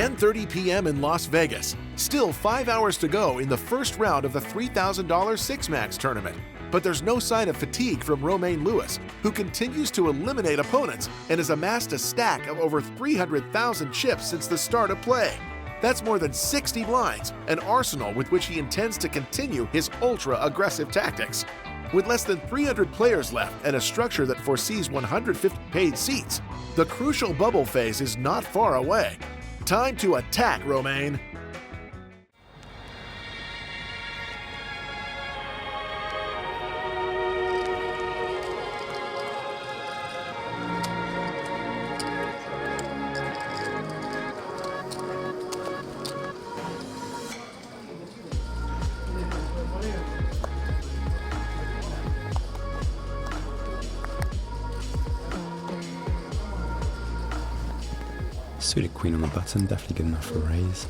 10:30 p.m. in Las Vegas. Still 5 hours to go in the first round of the $3,000 Six-Max tournament. But there's no sign of fatigue from Romain Lewis, who continues to eliminate opponents and has amassed a stack of over 300,000 chips since the start of play. That's more than 60 blinds, an arsenal with which he intends to continue his ultra-aggressive tactics. With less than 300 players left and a structure that foresees 150 paid seats, the crucial bubble phase is not far away. Time to attack, Romain. Suited queen on the button, definitely good enough for a raise.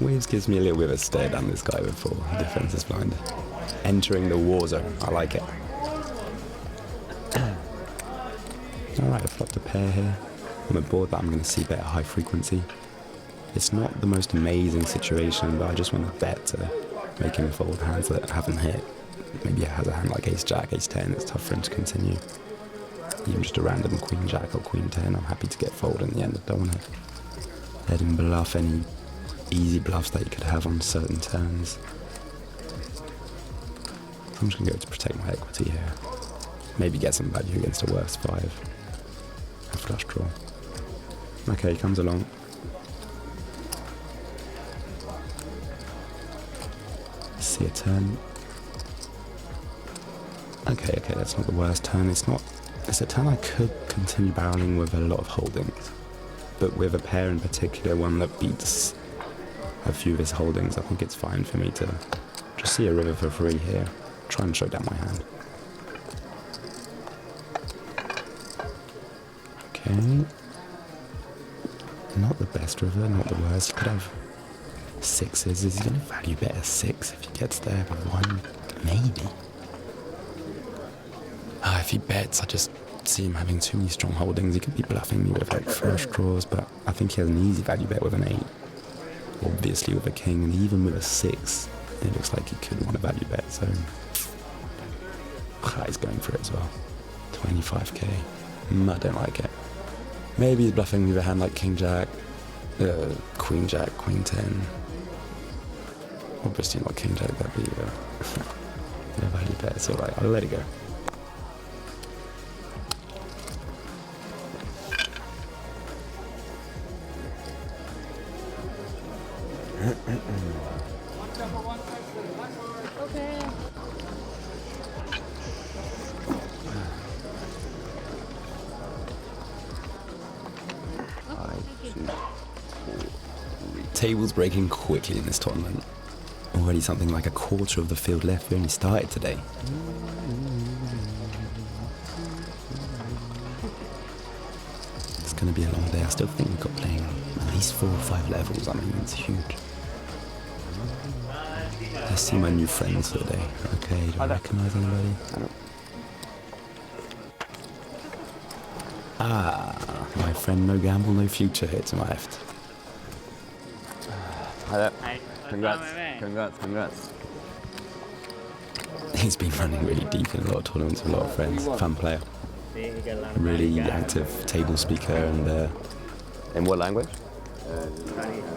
Waves gives me a little bit of a stare down this guy before the defense is blind. Entering the war zone, I like it. Alright, I flopped a pair here. On a board that I'm going to see bet at high frequency. It's not the most amazing situation, but I just want to bet to make him fold hands that haven't hit. Maybe he has a hand like ace-jack, ace-10, it's tough for him to continue. Even just a random queen-jack or queen-10, I'm happy to get fold in the end. I don't want to let him bluff any easy bluffs that he could have on certain turns. I'm just going to go to protect my equity here. Maybe get some value against a worse 5. A flush draw. Okay, he comes along. See a turn. Okay, that's not the worst turn. It's a turn I could continue barreling with a lot of holdings. But with a pair in particular, one that beats a few of his holdings, I think it's fine for me to just see a river for free here. Try and show down my hand. Okay. Not the best river, not the worst. Could have 6s. Is he going to value bet a 6 if he gets there with 1? Maybe. If he bets, I just see him having too many strong holdings. He could be bluffing me with like flush draws, but I think he has an easy value bet with an 8. Obviously with a king, and even with a 6, it looks like he could want a value bet, so he's going for it as well. 25k. I don't like it. Maybe he's bluffing me with a hand like king-jack, queen-jack, queen-10. Obviously not king-jack, that'd be a value bet. It's alright, I'll let it go. Okay. Tables breaking quickly in this tournament. Already something like a quarter of the field left. We only started today. It's going to be a long day. I still think we've got playing at least 4 or 5 levels. I mean, it's huge. I see my new friends today. Okay, do I recognise anybody? Ah, my friend No Gamble, No Future here to my left. Hi there. Hi. Congrats. He's been running really deep in a lot of tournaments with a lot of friends. Fun player. Really active table speaker and... In what language?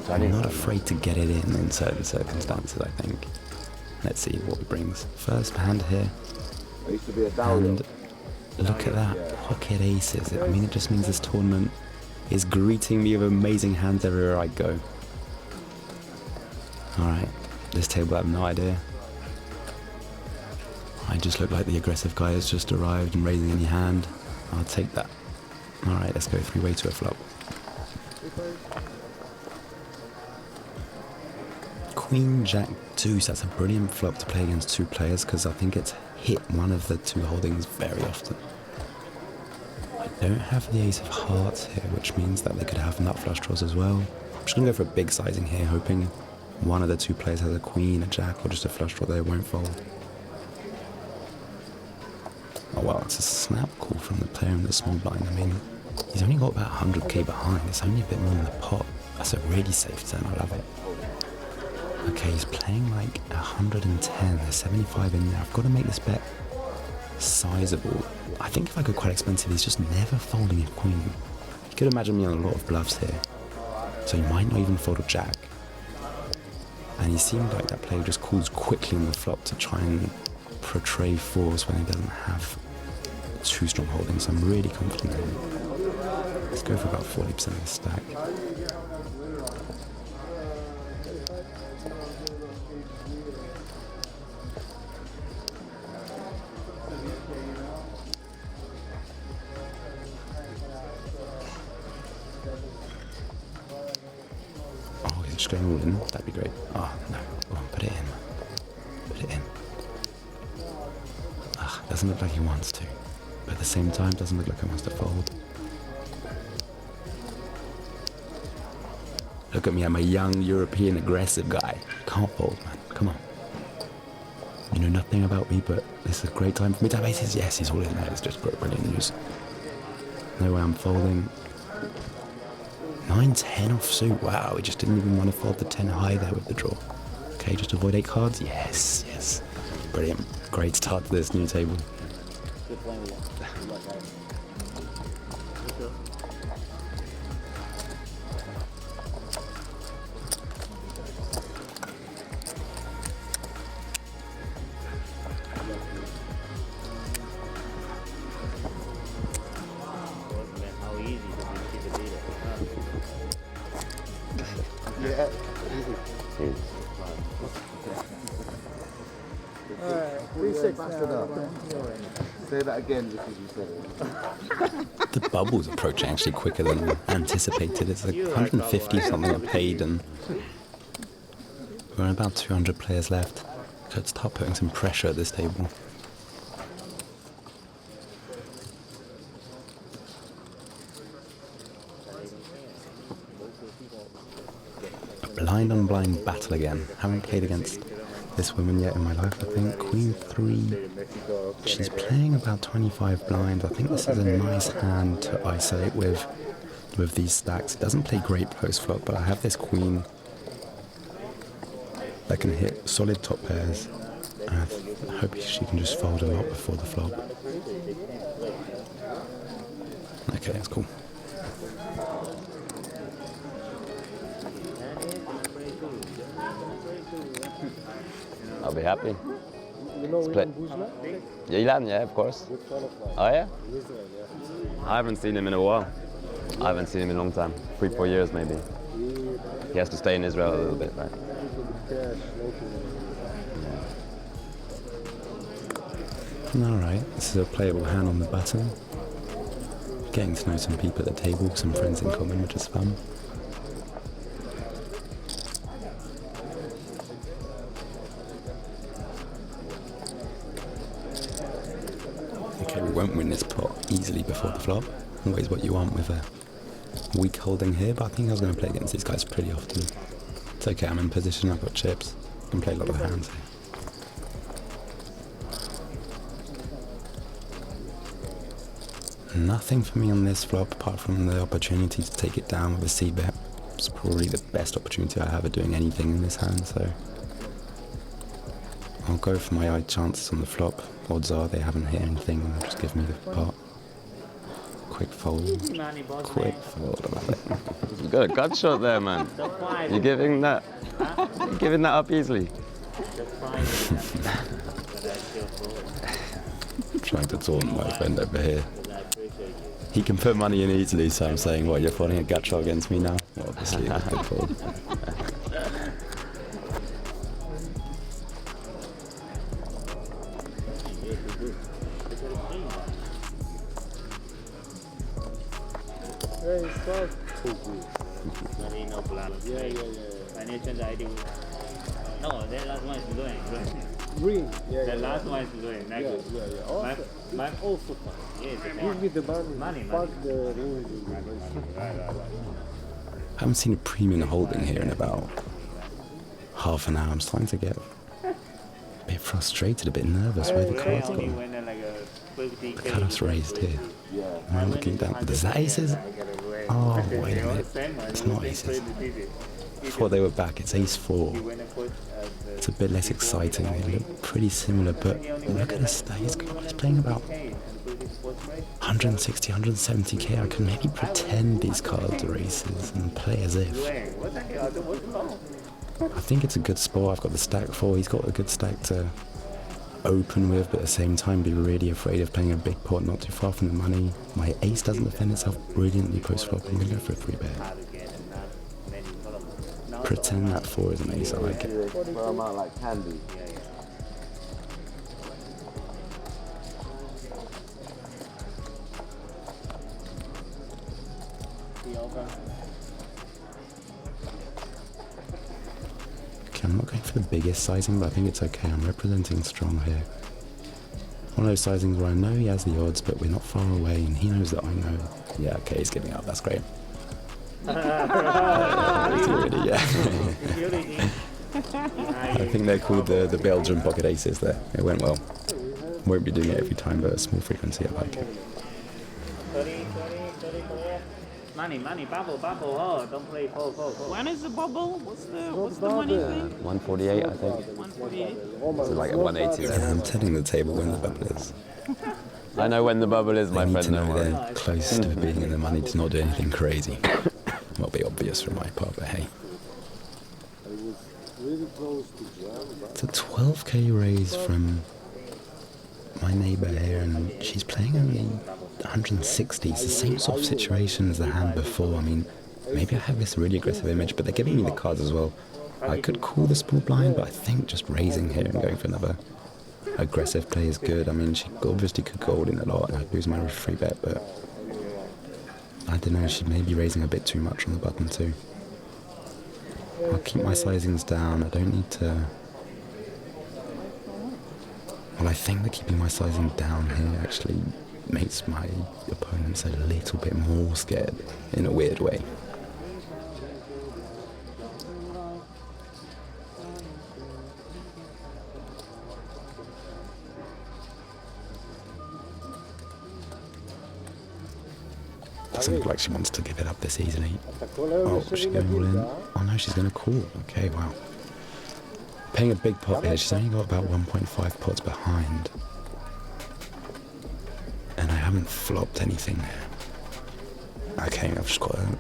I'm not afraid to get it in certain circumstances, I think. Let's see what it brings. First hand here. And look at that. Pocket aces. I mean, it just means this tournament is greeting me with amazing hands everywhere I go. Alright, this table I have no idea. I just look like the aggressive guy has just arrived and raising any hand. I'll take that. Alright, let's go 3-way to a flop. Queen, Jack, deuce. That's a brilliant flop to play against 2 players because I think it's hit one of the 2 holdings very often. I don't have the ace of hearts here, which means that they could have nut flush draws as well. I'm just going to go for a big sizing here, hoping one of the 2 players has a queen, a jack, or just a flush draw that won't fold. Oh well, it's a snap call from the player in the small blind. I mean, he's only got about 100k behind. It's only a bit more than the pot. That's a really safe turn. I love it. Okay, he's playing like 110. There's 75 in there. I've got to make this bet sizable. I think if I go quite expensive, he's just never folding a queen. You could imagine me on a lot of bluffs here. So he might not even fold a jack. And he seemed like that player just calls quickly on the flop to try and portray fours when he doesn't have too strong holdings. So I'm really confident in him. Let's go for about 40% of the stack. Oh, he's just going all in. That'd be great. Oh, no. Go on, put it in. Put it in. Ugh, doesn't look like he wants to. But at the same time, doesn't look like he wants to fold. Look at me, I'm a young European aggressive guy. Can't fold, man. Come on. You know nothing about me, but this is a great time for me to have aces. Yes, he's all in there. It's just brilliant news. No way I'm folding. 9-10 offsuit. Wow, he just didn't even want to fold the 10 high there with the draw. Okay, just avoid 8 cards. Yes, yes. Brilliant. Great start to this new table. Say that again because you said it. The bubble's approaching actually quicker than anticipated. It's like 150 something I paid, and we're on about 200 players left. Could start putting some pressure at this table. A blind on blind battle again. Haven't played against this woman yet in my life, I think. Queen 3. She's playing about 25 blind. I think this is a nice hand to isolate with these stacks. It doesn't play great post flop, but I have this queen that can hit solid top pairs. And I hope she can just fold a lot before the flop. Okay, that's cool. I'll be happy. You know Split. Yeah, Ilan, yeah, of course. Oh yeah? I haven't seen him in a while. I haven't seen him in a long time. 3-4 years maybe. He has to stay in Israel a little bit, right? Alright, this is a playable hand on the button. Getting to know some people at the table, some friends in common, which is fun. Okay, we won't win this pot easily before the flop. Always what you want with a weak holding here, but I think I was going to play against these guys pretty often. It's okay, I'm in position, I've got chips. I can play a lot of hands here. Nothing for me on this flop apart from the opportunity to take it down with a c-bet. It's probably the best opportunity I have of doing anything in this hand, so I'll go for my eye chances on the flop. Odds are they haven't hit anything and they'll just give me the pot. Quick fold. Quick fold. I love it. You got a gut shot there, man. You're giving that up easily. Trying to taunt my friend over here. He can put money in easily, so I'm saying, what, you're folding a gut shot against me now? Well, obviously, it was a good fold. No, that last one is blowing. Green. Yeah, The last one is blowing. My also fun. Yes, Give me the money. Fuck the I haven't seen a premium holding here in about half an hour. I'm starting to get a bit frustrated, a bit nervous where the card's gone. The cutoff's raised here. Am I looking down? Is that aces? Oh, wait a minute. It's not aces. I thought they were back. It's ace 4. It's a bit less exciting. They look pretty similar, but look at this. He's playing about 160, 170k. I can maybe pretend these cards are aces and play as if. I think it's a good spot. I've got the stack 4. He's got a good stack to open with, but at the same time be really afraid of playing a big pot not too far from the money. My ace doesn't defend itself brilliantly post-flop. I'm going to go for a 3-bet. Pretend that 4 is an ace. I like it. Throw them out like candy. Okay, I'm not going for the biggest sizing, but I think it's okay. I'm representing strong here. One of those sizings where I know he has the odds, but we're not far away, and he knows that I know. Yeah, okay, he's giving up. That's great. Really, yeah. I think they're called the Belgian pocket aces there. It went well. Won't be doing it every time, but a small frequency, I like it. Money, bubble. Oh, don't play four. When is the bubble? What's the money thing? 148, I think. 148. So like a 180 Yeah, there. I'm telling the table when the bubble is. I know when the bubble is, my I need friend. to know Don't worry. they're close to being in the money to not do anything crazy. Won't be obvious from my part, but hey. It's a 12k raise from my neighbour here, and she's playing only 160. It's the same sort of situation as the hand before. I mean, maybe I have this really aggressive image, but they're giving me the cards as well. I could call the small blind, but I think just raising here and going for another aggressive play is good. I mean, she obviously could go all in a lot, and I'd lose my free bet, but I don't know, she may be raising a bit too much on the button too. I'll keep my sizings down. I don't need to... Well, I think that keeping my sizing down here actually makes my opponents a little bit more scared in a weird way. Doesn't look like she wants to give it up this easily. Oh, is she going all in? Oh no, she's going to call. Okay, wow. Paying a big pot here. She's only got about 1.5 pots behind. And I haven't flopped anything there. Okay, I've just got to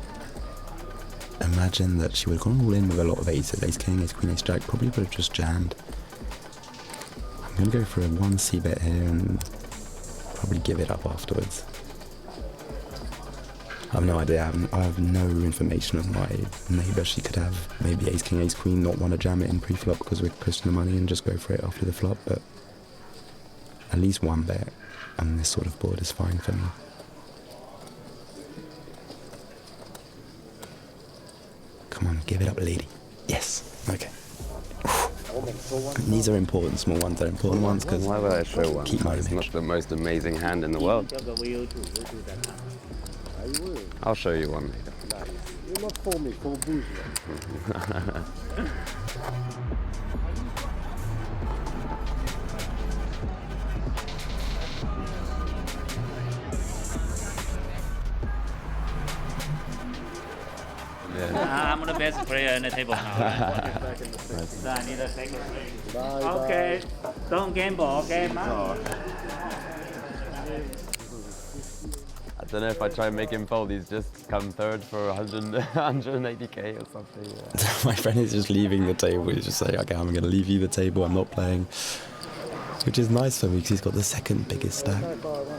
imagine that she would have gone all in with a lot of aces. Ace king, ace queen, ace jack. Probably would have just jammed. I'm going to go for a 1c bet here and probably give it up afterwards. I have no idea. I have no information on my neighbour. She could have maybe ace king, ace queen, not want to jam it in pre-flop because we're pushing the money and just go for it after the flop, but at least one bet on this sort of board is fine for me. Come on, give it up, lady. Yes. Okay. These are important. Small ones are important ones because Why would I show one? keep my It's image. not the most amazing hand in the world. I'll show you one later. You're not for me, for bourgeois. I'm the best player in the table now. So I need a second. Okay, don't gamble, okay, man? I don't know if I try and make him fold, he's just come third for 180k or something. Yeah. My friend is just leaving the table. He's just saying, okay, I'm going to leave you the table. I'm not playing. Which is nice for me because he's got the second biggest stack.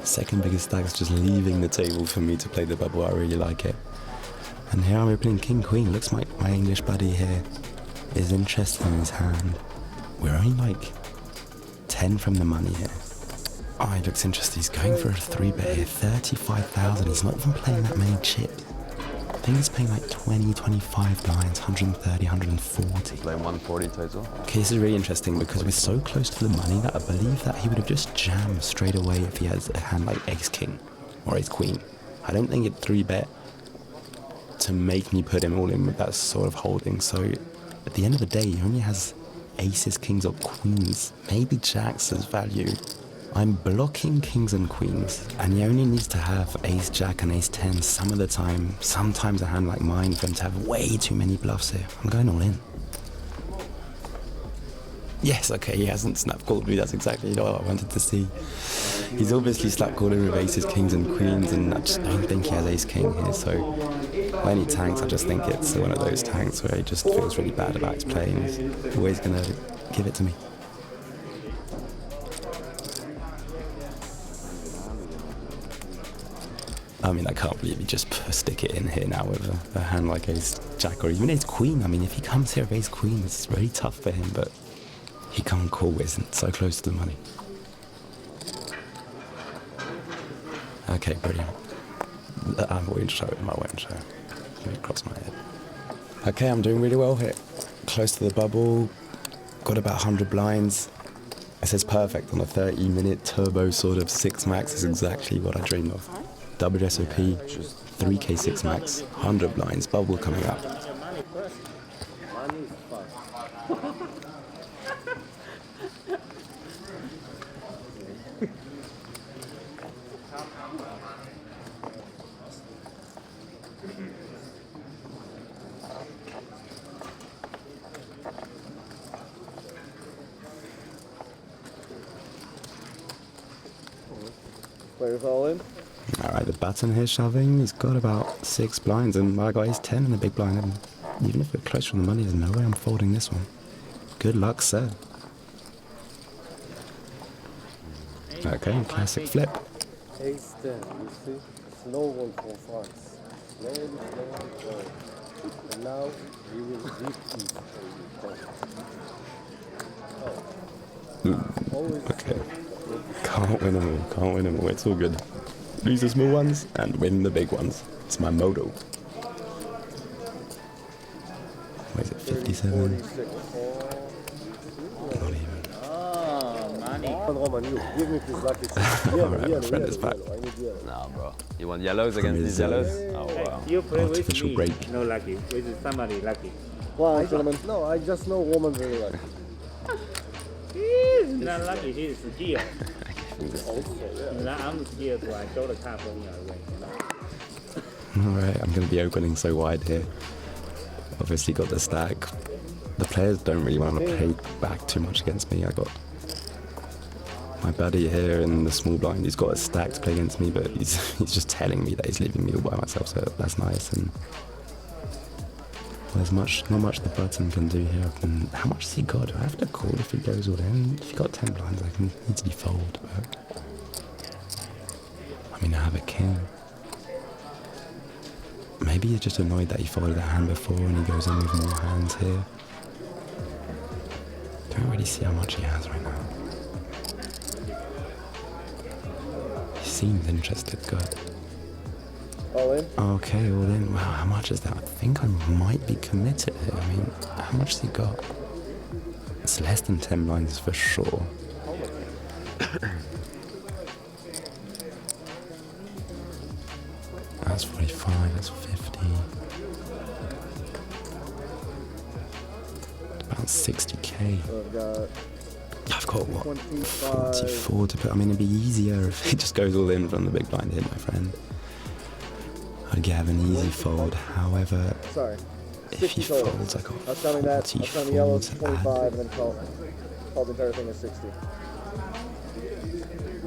Second biggest stack is just leaving the table for me to play the bubble. I really like it. And here I'm opening king queen. Looks like my English buddy here is interested in his hand. We're only like 10 from the money here. Oh, he looks interested. He's going for a 3-bet here. 35,000. He's not even playing that many chips. I think he's playing like 20, 25 blinds, 130, 140. Playing 140 total. Okay, this is really interesting because we're so close to the money that I believe that he would have just jammed straight away if he has a hand like ace king or ace queen. I don't think it 3-bet to make me put him all in with that sort of holding. So at the end of the day, he only has aces, kings or queens, maybe jacks as value. I'm blocking kings and queens, and he only needs to have ace jack and ace 10 some of the time. Sometimes a hand like mine for him to have way too many bluffs here. I'm going all in. Yes, okay, he hasn't snap called me. That's exactly what I wanted to see. He's obviously slap calling with aces, kings and queens, and I just don't think he has ace king here. So when he tanks, I just think it's one of those tanks where he just feels really bad about his play and he's always going to give it to me. I mean, I can't believe he just stick it in here now with a hand like ace jack or even ace queen. I mean, if he comes here with ace queen, it's really tough for him, but he can't call, isn't so close to the money. Okay, brilliant. I won't show him, I won't show him. Let me cross my head. Okay, I'm doing really well here. Close to the bubble, got about 100 blinds. This is perfect on a 30-minute turbo sort of 6 max is exactly what I dreamed of. WSOP, 3K 6 max, 100 blinds, bubble coming up. Players all in? Alright, the button here shoving, he's got about 6 blinds and I got his 10 in the big blind. And even if we're close from the money, there's no way I'm folding this one. Good luck, sir. Okay, classic flip. Ace 10, you see? Slow one for France. Slowly. And now you will repeat. Okay. Can't win them all, it's all good. Lose the small ones and win the big ones. It's my motto. What is it, 57? Not even. Oh, money. Roman, you give me this lucky. Alright, my friend is back. No, bro. You want yellows against these yellows? Oh, wow. You play with Artificial me, break. no lucky. With somebody lucky. Well, gentlemen, no, I just know Roman very well. He's not lucky, he's skill. I'm scared, so I show the card for me away. Alright, I'm going to be opening so wide here. Obviously got the stack. The players don't really want to play back too much against me. I got my buddy here in the small blind. He's got a stack to play against me, but he's just telling me that he's leaving me all by myself, so that's nice. And there's not much the button can do here. How much has he got? Do I have to call if he goes all in? If he got 10 blinds, I can easily fold. But I mean, I have a king. Maybe he's just annoyed that he folded a hand before and he goes in with more hands here. Don't really see how much he has right now. He seems interested, good. All in? Okay, all in. Wow, how much is that? I think I might be committed here. I mean, how much has he got? It's less than 10 blinds for sure. That's 45, that's 50. About 60k. I've got what? 44 to put. I mean, it'd be easier if he just goes all in from the big blind here, my friend. I'd have an easy fold. However, Sorry. if he folds, I got I was telling that. I was telling the yellow 44 to 25 add. and then called the entire thing as 60.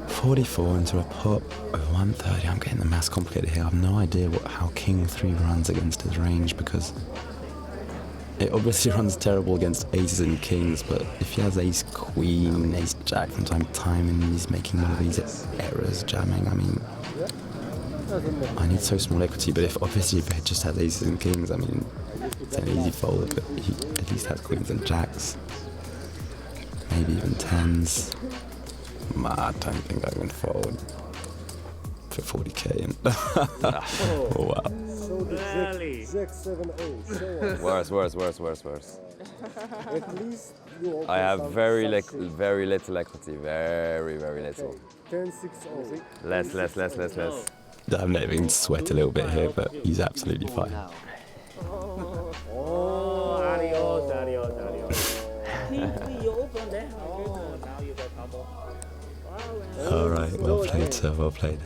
44 into a pot of 130. I'm getting the maths complicated here. I have no idea how King 3 runs against his range because it obviously runs terrible against aces and kings, but if he has ace queen, ace jack from time to time and he's making one of these errors jamming, I mean, I need so small equity, but if he just has aces and kings, I mean, it's an easy fold, but he at least has queens and jacks, maybe even 10s. I don't think I can fold for 40k. Oh wow. So the Really? 6, 7, 8. So Worse. at least you open I have some very six. little equity. Very little. 10, 6, 0. Less. I'm letting him sweat a little bit here, but he's absolutely fine. Oh, adios. You open that. Oh, now you got trouble. Alright, well played, sir, well played.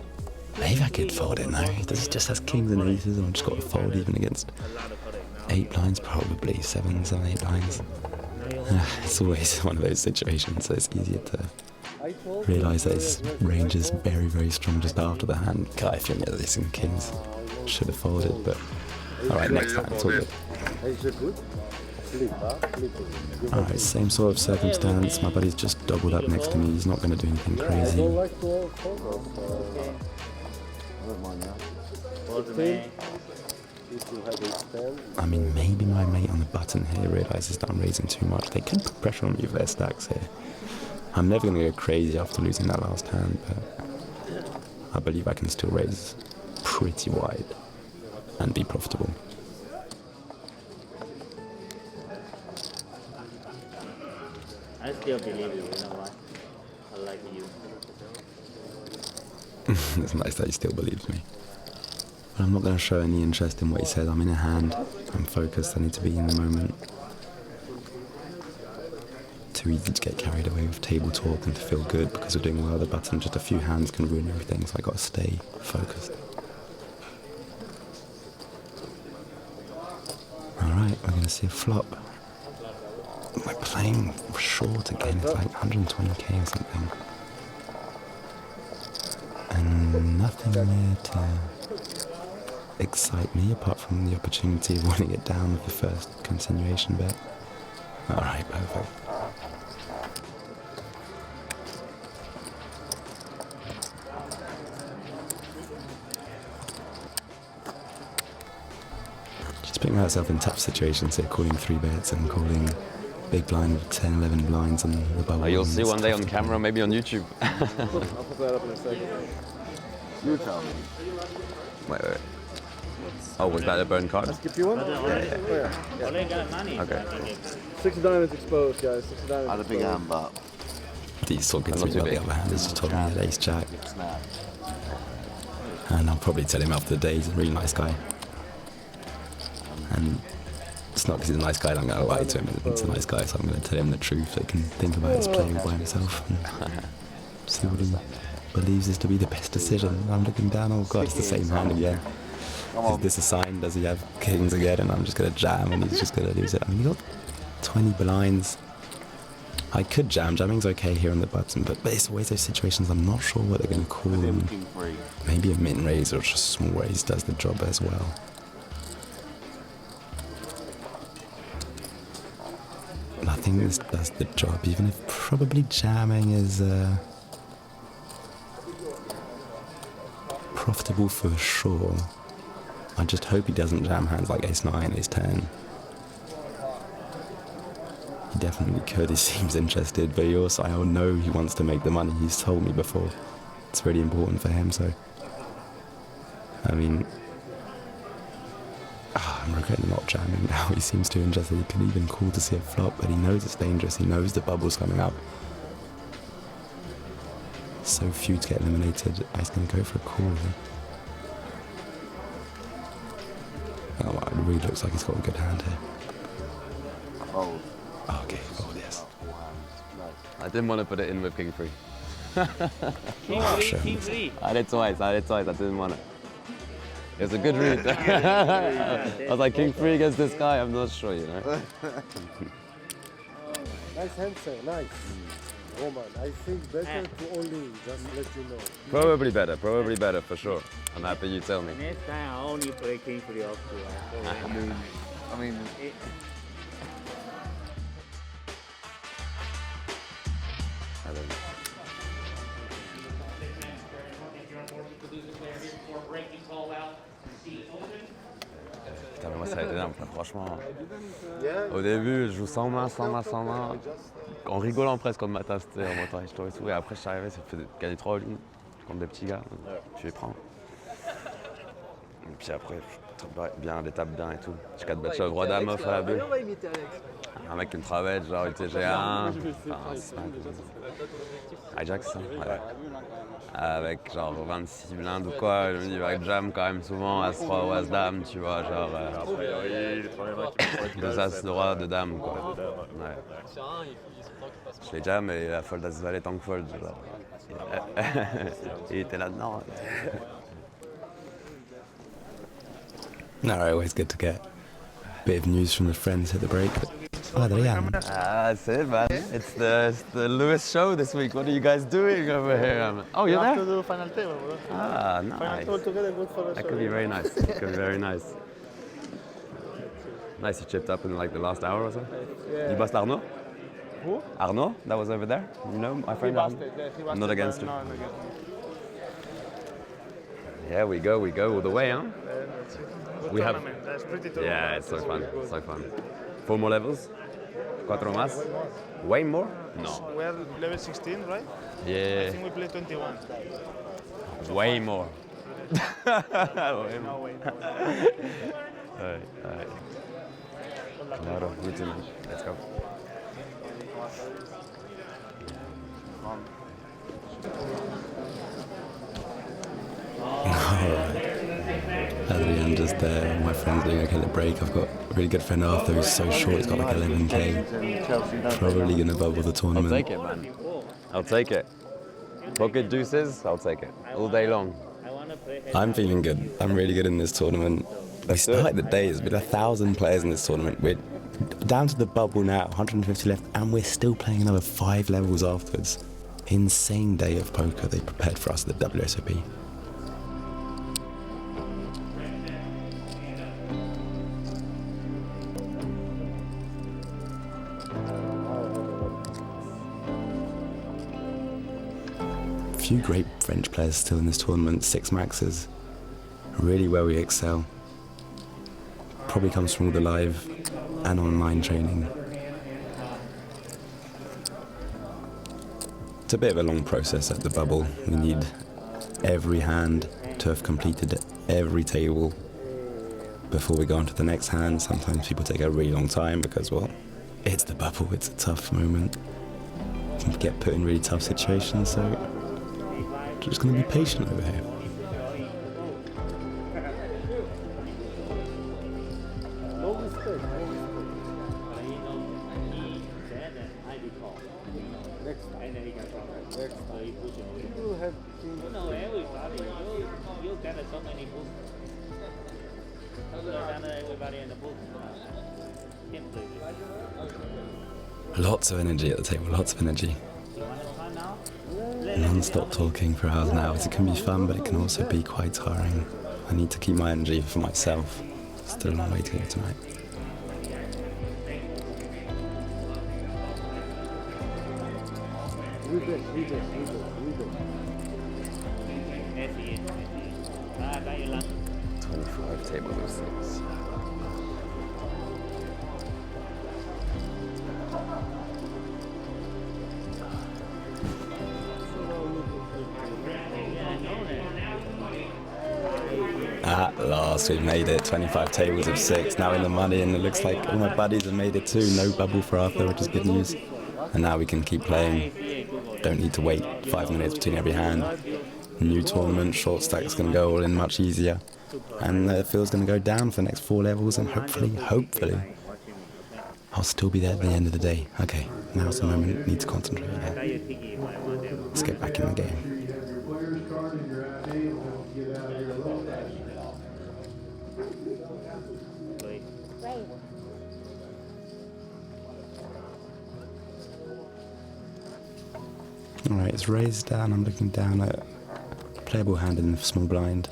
Maybe I could fold it now. This just has kings and aces, and I've just got to fold even against 8 blinds, probably 7, 8 blinds. It's always one of those situations, so it's easier to realise that his range is very, very strong just after the hand. God, I think ace and kings should have folded, but alright, next time, it's all good. Alright, same sort of circumstance. My buddy's just doubled up next to me. He's not going to do anything crazy. I mean, maybe my mate on the button here realises that I'm raising too much. They can put pressure on me with their stacks here. I'm never going to go crazy after losing that last hand, but I believe I can still raise pretty wide and be profitable. I still believe you, you know what? I like you. It's nice that he still believes me. But I'm not going to show any interest in what he says. I'm in a hand. I'm focused. I need to be in the moment. Too easy to get carried away with table talk and to feel good because we're doing well at the button. Just a few hands can ruin everything, so I got to stay focused. Alright, we're going to see a flop. We're playing short again. It's like 120k or something. And nothing there to excite me apart from the opportunity of winning it down with the first continuation bet. Alright, perfect. Just putting myself in tough situations here, calling 3 bets and calling big blind with 10, 11 blinds and the bubble. You'll see one day on camera, maybe on YouTube. I'll put that up in a second. You tell me. Wait. Oh, was that a burn card? I'll skip you one? Yeah. Only got money. Okay. 6 of diamonds exposed, guys. 6 of diamonds. I had a big hand, but He's talking to me about the other hand. He's just told me that ace jack. snap. And I'll probably tell him after the day he's a really nice guy. And it's not because he's a nice guy that I'm going to lie to him. He's a nice guy, so I'm going to tell him the truth so he can think about his playing by himself and see what he believes is to be the best decision. I'm looking down, oh god, it's the same hand again. Is this a sign? Does he have kings again? And I'm just going to jam and he's just going to lose it. I mean, he got 20 blinds. I could jam. Jamming's okay here on the button, but it's always those situations I'm not sure what they're going to call them. Maybe a min raise or just a small raise does the job as well. I think this does the job, even if probably jamming is profitable for sure. I just hope he doesn't jam hands like ace-9, ace-10. He definitely could, he seems interested, but he also, I know he wants to make the money. He's told me before. It's really important for him, so... I mean... I'm regretting not jamming now. He seems too interested. He could even call to see a flop, but he knows it's dangerous. He knows the bubble's coming up. So few to get eliminated. He's going to go for a call here. Oh, wow, it really looks like he's got a good hand here. Oh. Okay, oh yes. I didn't want to put it in with king 3. King Oh, 3, sure. King 3. I did twice, I didn't want it. It was a good read. I was like, king 3 against this guy, I'm not sure, you know. Nice hand, sir. Nice. Roman, I think better to only just let you know. Probably better, for sure. I'm happy you tell me. Next time I only play King 3 off to I mean, I don't know. Putain, mais moi ça a été énorme, franchement. Au début, je joue sans main. En rigolant presque contre ma tasse, en montant les jetons et tout. Et après, je suis arrivé, ça fait gagner 3 lignes contre des petits gars. Tu les prends. Et puis après, bien, les tapes bien et tout. J'ai 4 bêtes shove, roi dame off à la bulle. Un mec qui me travaille, genre UTG1. Enfin, Hijack, c'est ça? Ouais. Avec genre 26 blindes ou quoi, je me dis, il va jam quand même souvent As-3 ou As-Dame, tu vois, genre. A priori, les premiers mains qui vont Deux As de roi, de dame, quoi. Ouais. Je les jam et la fold As Valet tank fold, genre. Il était là-dedans. Always good to get a bit of news from the friends at the break. Adrian. That's it, man. It's the Lewis show this week. What are you guys doing over here? Oh, you're there? To do final table, bro. Ah, Final nice. table together, good for the That show. could be very nice. That could be very nice. Nice, you chipped up in like the last hour or so. Yeah. You bust Arnaud? Who? Arnaud, that was over there. You know my He friend Arnaud? busted, yeah, he busted. Not against but him. no, not against me. Yeah, we go all the way, huh? That's it. Good We have- tournament. That's pretty tournament. Yeah, it's so That's fun. really good. So fun. 4 more levels? 4 más? Way more? No. We are level 16, right? I Yeah, think we play 21. way more. Way more. No way. Alright. Claro, you too, man. Let's go. Adrian just there. My friend's doing okay at the break. I've got a really good friend Arthur who's so short. He's got like 11k. Probably gonna bubble the I'll tournament. take it, man. I'll take it. Pocket deuces, I'll take it. All day long. I'm feeling good. I'm really good in this tournament. We started the day, there's been 1,000 players in this tournament. We're down to the bubble now, 150 left, and we're still playing another 5 levels afterwards. Insane day of poker they prepared for us at the WSOP. Few great French players still in this tournament, 6 maxes. Really where we excel. Probably comes from all the live and online training. It's a bit of a long process at the bubble. We need every hand to have completed every table before we go on to the next hand. Sometimes people take a really long time because, well, it's the bubble, it's a tough moment. You can get put in really tough situations, so just gonna be patient over here. No mistake, no mistake. Next time. Next time. You will have king. You know everybody. You got so many books. You got everybody in the book. Can't believe it. Lots of energy at the table, lots of energy. You want to try now? Non-stop talking for hours and hours. It can be fun, but it can also be quite tiring. I need to keep my energy for myself. Still a long way to go tonight. We bet. 25 tables of 6. At last, we've made it. 25 tables of 6, now in the money, and it looks like all my buddies have made it too. No bubble for Arthur, which is good news. And now we can keep playing. Don't need to wait 5 minutes between every hand. New tournament, short stack's going to go all in much easier. And the field's going to go down for the next 4 levels, and hopefully, I'll still be there at the end of the day. Okay, now's the moment. Need to concentrate again. Let's get back in the game. Alright, it's raised down. I'm looking down at a playable hand in the small blind.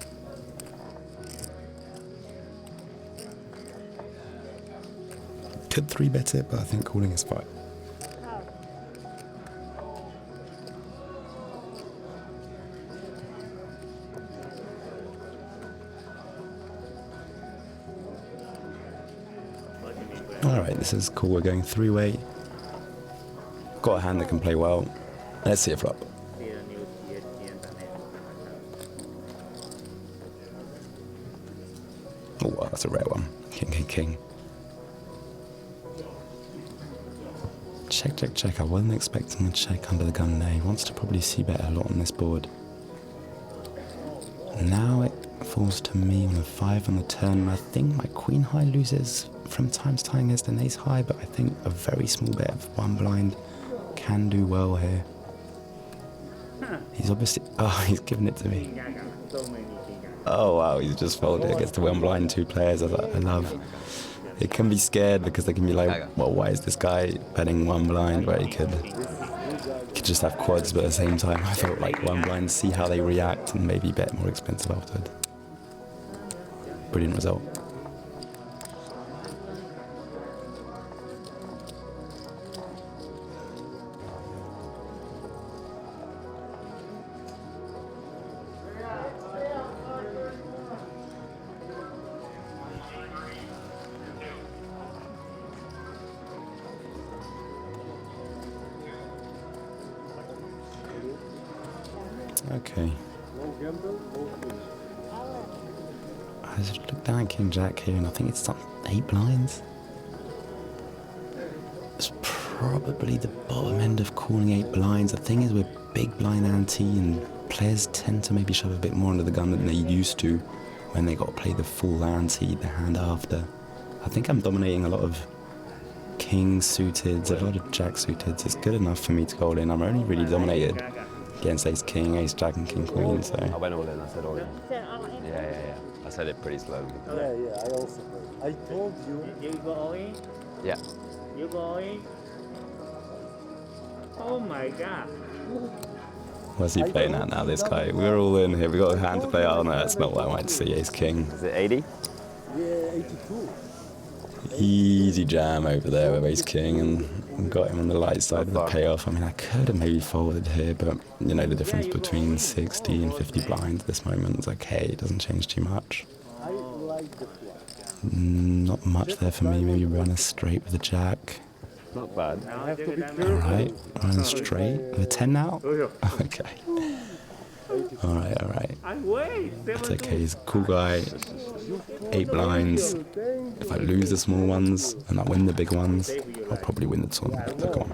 Could 3-bet it, but I think calling is fine. Alright, this is cool. We're going 3-way. Got a hand that can play well. Let's see a flop. Oh, wow, that's a rare one. King, king, king. Check. check. I wasn't expecting a check under the gun there. He wants to probably see bet a lot on this board. Now it falls to me on a 5 on the turn. I think my queen high loses from time to time against an ace high, but I think a very small bet of 1 blind can do well here. He's obviously... Oh, he's giving it to me. Oh wow, he's just folded against the 1 blind 2 players. I love... It can be scared because they can be like, well, why is this guy betting 1 blind where he could just have quads, but at the same time I felt like 1 blind, see how they react and maybe bet more expensive afterward. Brilliant result. Okay. I just looked down at King Jack here and I think it's 8 blinds. It's probably the bottom end of calling 8 blinds. The thing is we're big blind ante and players tend to maybe shove a bit more under the gun than they used to when they got to play the full ante, the hand after. I think I'm dominating a lot of king suited, a lot of jack suited. It's good enough for me to go all in. I'm only really dominated against ace king, ace jack and king queen, so... I went all in, I said all in. Yeah. I said it pretty slowly. Yeah, I also heard. I told you. You go all in? Yeah. You go all in? Oh my god. What's he playing at now, this guy? We're all in here, we got a hand to play out. Oh no, that's not what I wanted to see, ace king. Is it 80? Yeah, 82. Easy jam over there with ace king and got him on the light side of the payoff. I mean, I could have maybe folded here, but you know, the difference between 60 and 50 blinds at this moment is okay, it doesn't change too much. I like the fly. Not much there for me, maybe run a straight with a jack. Not bad. I have to be careful. Alright, run a straight with a 10 now? Okay. Alright. I wait. It's okay, he's a cool guy. 8 blinds. If I lose the small ones and I win the big ones, I'll probably win the tournament. Come on.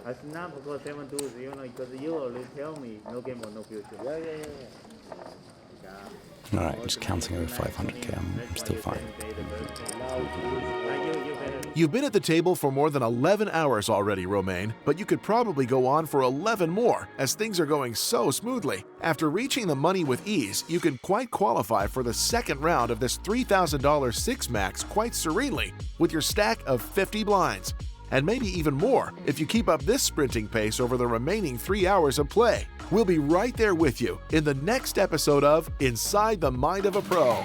I snap because 7-2, you know, because you already tell me no game or no future. Yeah. Alright, just counting over 500k, I'm still fine. You've been at the table for more than 11 hours already, Romain, but you could probably go on for 11 more as things are going so smoothly. After reaching the money with ease, you can quite qualify for the second round of this $3,000 six-max quite serenely with your stack of 50 blinds. And maybe even more if you keep up this sprinting pace over the remaining 3 hours of play. We'll be right there with you in the next episode of Inside the Mind of a Pro.